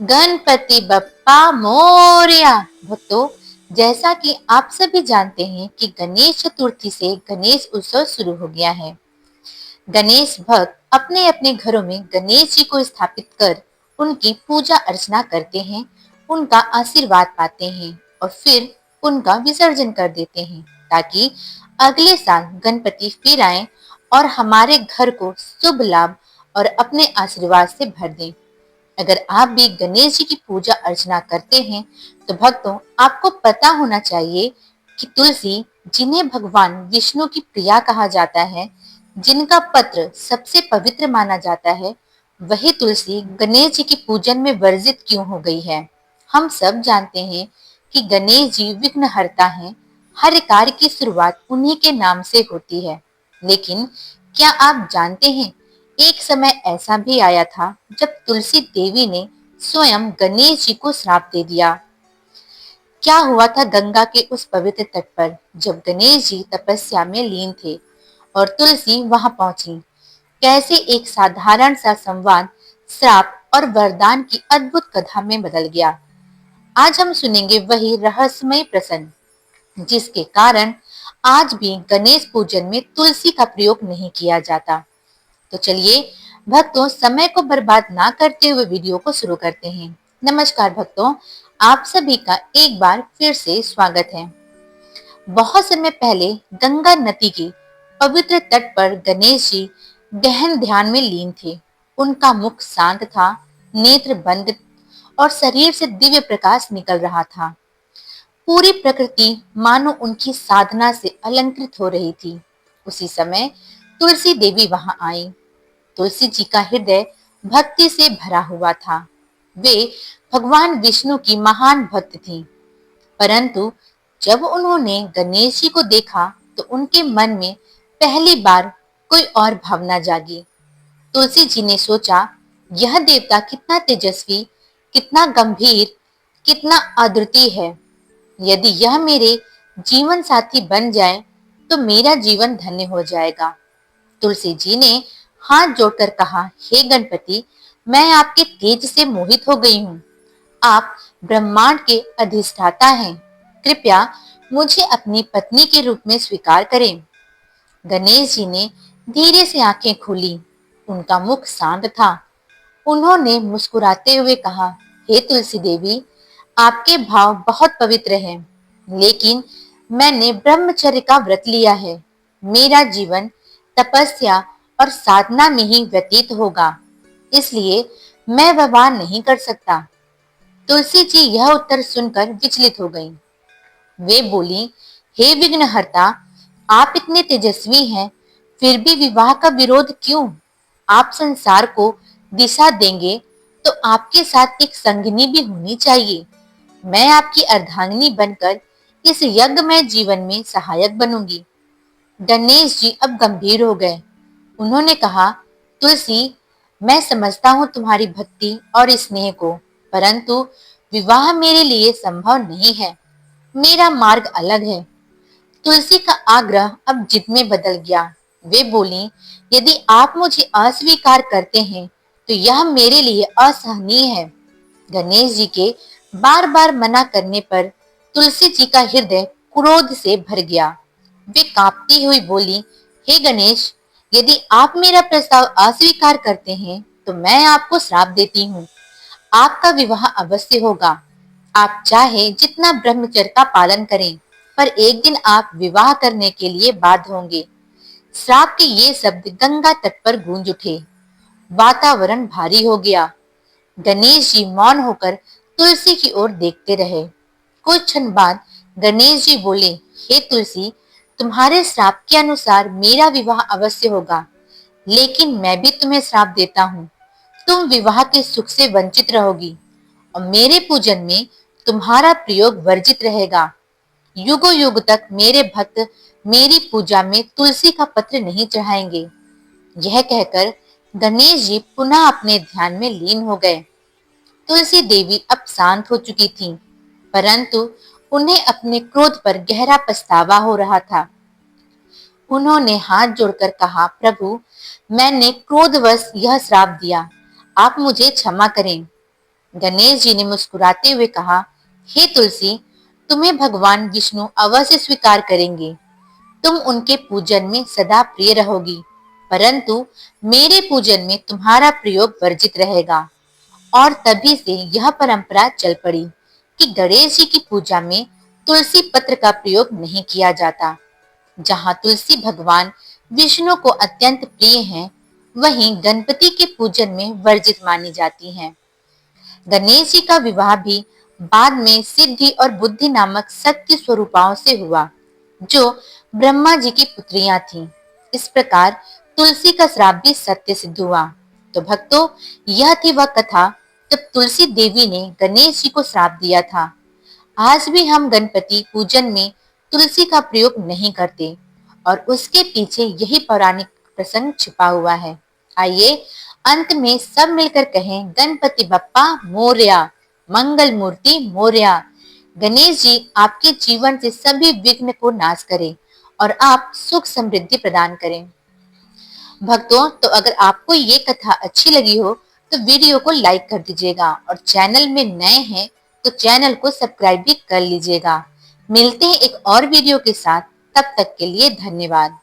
गणपति बप्पा मोरया। भक्तों, जैसा कि आप सभी जानते हैं कि गणेश चतुर्थी से गणेश उत्सव शुरू हो गया है। गणेश भक्त अपने अपने घरों में गणेश जी को स्थापित कर उनकी पूजा अर्चना करते हैं, उनका आशीर्वाद पाते हैं और फिर उनका विसर्जन कर देते हैं ताकि अगले साल गणपति फिर आए और हमारे घर को शुभ लाभ और अपने आशीर्वाद से भर दें। अगर आप भी गणेश जी की पूजा अर्चना करते हैं तो भक्तों, आपको पता होना चाहिए कि तुलसी, जिन्हें भगवान विष्णु की प्रिया कहा जाता है, जिनका पत्र सबसे पवित्र माना जाता है, वही तुलसी गणेश जी की पूजन में वर्जित क्यों हो गई है। हम सब जानते हैं कि गणेश जी विघ्नहर्ता हैं। हर कार्य की शुरुआत उन्हीं के नाम से होती है। लेकिन क्या आप जानते हैं, एक समय ऐसा भी आया था जब तुलसी देवी ने स्वयं गणेश जी को श्राप दे दिया। क्या हुआ था गंगा के उस पवित्र तट पर जब गणेश जी तपस्या में लीन थे और तुलसी वहां पहुंची। कैसे एक साधारण सा संवाद श्राप और वरदान की अद्भुत कथा में बदल गया। आज हम सुनेंगे वही रहस्यमय प्रसंग जिसके कारण आज भी गणेश पूजन में तुलसी का प्रयोग नहीं किया जाता। तो चलिए भक्तों, समय को बर्बाद ना करते हुए वीडियो को शुरू करते हैं। नमस्कार भक्तों, आप सभी का एक बार फिर से स्वागत है। बहुत समय पहले गंगा नदी के पवित्र तट पर गणेश जी गहन ध्यान में लीन थे। उनका मुख शांत था, नेत्र बंद और शरीर से दिव्य प्रकाश निकल रहा था। पूरी प्रकृति मानो उनकी साधना से अलंकृत हो रही थी। उसी समय तुलसी देवी वहां आई। तुलसी जी का हृदय भक्ति से भरा हुआ था। वे भगवान विष्णु की महान भक्त थीं। परंतु जब उन्होंने गणेश जी को देखा तो उनके मन में पहली बार कोई और भावना जागी। तुलसी जी ने सोचा, यह देवता कितना तेजस्वी, कितना गंभीर, कितना अद्वितीय है। यदि यह मेरे जीवन साथी बन जाए तो मेरा जीवन धन्य हो जाएगा। तुलसी जी ने हाथ जोड़कर कहा, हे गणपति, मैं आपके तेज से मोहित हो गई हूँ। आप ब्रह्मांड के अधिष्ठाता हैं। कृपया मुझे अपनी पत्नी के रूप में स्वीकार करें। गणेश जी ने धीरे से आंखें खोली। उनका मुख शांत था। उन्होंने मुस्कुराते हुए कहा, हे तुलसी देवी, आपके भाव बहुत पवित्र हैं, लेकिन मैंने ब्रह्मचर्य का व्रत लिया है। मेरा जीवन तपस्या और साधना में ही व्यतीत होगा, इसलिए मैं विवाह नहीं कर सकता। तुलसी जी यह उत्तर सुनकर विचलित हो गईं। वे बोली, हे विघ्नहर्ता, आप इतने तेजस्वी हैं, फिर भी विवाह का विरोध क्यों? आप संसार को दिशा देंगे तो आपके साथ एक संगिनी भी होनी चाहिए। मैं आपकी अर्धांगिनी बनकर इस यज्ञमय जीवन में सहायक बनूंगी। गणेश जी अब गंभीर हो गए। उन्होंने कहा, तुलसी, मैं समझता हूँ तुम्हारी भक्ति और स्नेह को, परंतु विवाह मेरे लिए संभव नहीं है। मेरा मार्ग अलग है। तुलसी का आग्रह अब जिद में बदल गया। वे बोली, यदि आप मुझे अस्वीकार करते हैं तो यह मेरे लिए असहनीय है। गणेश जी के बार बार मना करने पर तुलसी जी का हृदय क्रोध से भर गया। वे कांपती हुई बोली, हे गणेश, यदि आप मेरा प्रस्ताव अस्वीकार करते हैं तो मैं आपको श्राप देती हूँ। आपका विवाह अवश्य होगा। आप चाहे जितना ब्रह्मचर्य का पालन करें, पर एक दिन आप विवाह करने के लिए बाध्य होंगे। श्राप के ये शब्द गंगा तट पर गूंज उठे। वातावरण भारी हो गया। गणेश जी मौन होकर तुलसी की ओर देखते रहे। कुछ क्षण बाद गणेश जी बोले, हे तुलसी, तुम्हारे श्राप के अनुसार मेरा विवाह अवश्य होगा, लेकिन मैं भी तुम्हें श्राप देता हूँ। तुम विवाह के सुख से वंचित रहोगी और मेरे पूजन में तुम्हारा प्रयोग वर्जित रहेगा। युगों युग तक मेरे भक्त मेरी पूजा में तुलसी का पत्र नहीं चढ़ाएंगे। यह कहकर गणेश जी पुनः अपने ध्यान में लीन हो गए। तुलसी देवी अब शांत हो चुकी थीं, परंतु उन्हें अपने क्रोध पर गहरा पछतावा हो रहा था। उन्होंने हाथ जोड़कर कहा, प्रभु, मैंने क्रोधवश यह श्राप दिया, आप मुझे क्षमा करें। गणेश जी ने मुस्कुराते हुए कहा, हे तुलसी, तुम्हें भगवान विष्णु अवश्य स्वीकार करेंगे। तुम उनके पूजन में सदा प्रिय रहोगी, परंतु मेरे पूजन में तुम्हारा प्रयोग वर्जित रहेगा। और तभी से यह परंपरा चल पड़ी कि गणेश जी की पूजा में तुलसी पत्र का प्रयोग नहीं किया जाता। जहाँ तुलसी भगवान विष्णु को अत्यंत प्रिय हैं, वहीं गणपति के पूजन में वर्जित मानी जाती हैं। गणेश जी का विवाह भी बाद में सिद्धि और बुद्धि नामक सत्य स्वरूपाओं से हुआ, जो ब्रह्मा जी की पुत्रियां थीं। इस प्रकार तुलसी का श्राप भी सत्य सिद्ध हुआ। तो भक्तों, यह थी वह कथा जब तुलसी देवी ने गणेश जी को श्राप दिया था। आज भी हम गणपति पूजन में तुलसी का प्रयोग नहीं करते और उसके पीछे यही पौराणिक प्रसंग छिपा हुआ है। आइए अंत में सब मिलकर कहें, गणपति बप्पा मोरया, मंगल मूर्ति मोरया। गणेश जी आपके जीवन से सभी विघ्न को नाश करें और आप सुख समृद्धि प्रदान करें। भक्तों, तो अगर आपको ये कथा अच्छी लगी हो तो वीडियो को लाइक कर दीजिएगा और चैनल में नए हैं तो चैनल को सब्सक्राइब भी कर लीजिएगा। मिलते हैं एक और वीडियो के साथ, तब तक के लिए धन्यवाद।